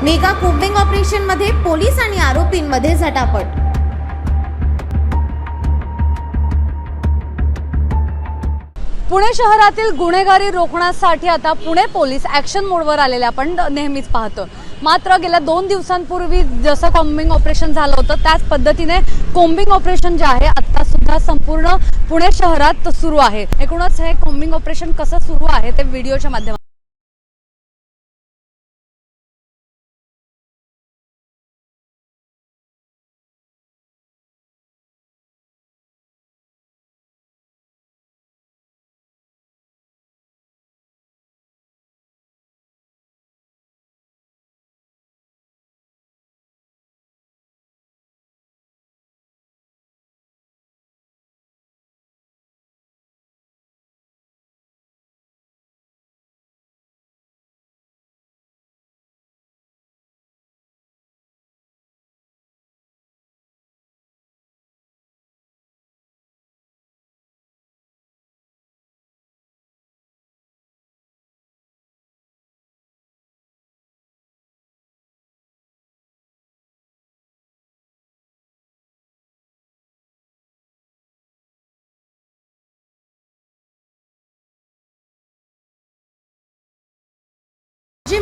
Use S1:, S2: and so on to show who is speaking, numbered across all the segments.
S1: Mega combing operation मध्ये police आणि आरोपींमध्ये झटापट।
S2: पुणे शहरातील गुन्हेगारी रोखण्यासाठी आता पुणे पोलीस ॲक्शन मोडवर आलेले आपण नेहमीच पाहतो। मात्र गेल्या 2 दिवसांपूर्वी जसं कॉम्बिंग ऑपरेशन झालं होतं त्याच पद्धतीने कोम्बिंग ऑपरेशन जे आहे आता सुद्धा संपूर्ण पुणे शहरात सुरू आहे। एकूणच हे कोम्बिंग ऑपरेशन कसं सुरू आहे ते व्हिडिओच्या माध्यमातून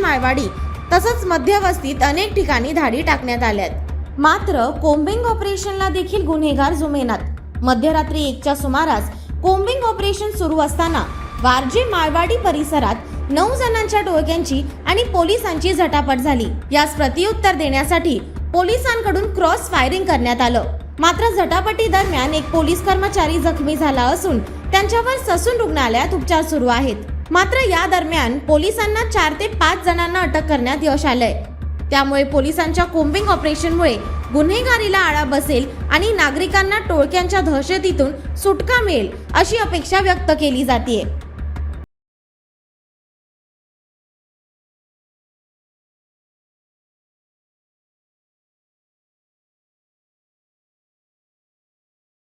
S1: माळवाडी तसंच मध्यवस्तीत अनेक ठिकाणी धाडी टाकण्यात आल्यात। मात्र कोम्बिंग ऑपरेशनला देखील गुन्हेगार जुमेनात। मध्यरात्री 1च्या सुमारास कोम्बिंग ऑपरेशन सुरू असताना वारजे माळवाडी परिसरात 9 जणांच्या टोळक्यांची आणि पोलिसांची झटापट झाली। यास प्रत्युत्तर देण्यासाठी पोलिसांकडून क्रॉस फायरिंग करण्यात आलं। मात्र झटापटी दरम्यान एक पोलीस कर्मचारी जखमी झाला असून त्यांच्यावर ससून रुग्णालयात उपचार सुरू आहेत। मात्र या दरम्यान पोलिसांना 4 ते 5 जणांना अटक करण्यात यश आलंय। त्यामुळे पोलिसांच्या कोम्बिंग ऑपरेशनमुळे गुन्हेगारीला आळा बसेल आणि नागरिकांना टोळक्यांच्या दहशतीतून सुटका मिळेल अशी अपेक्षा व्यक्त केली जाते।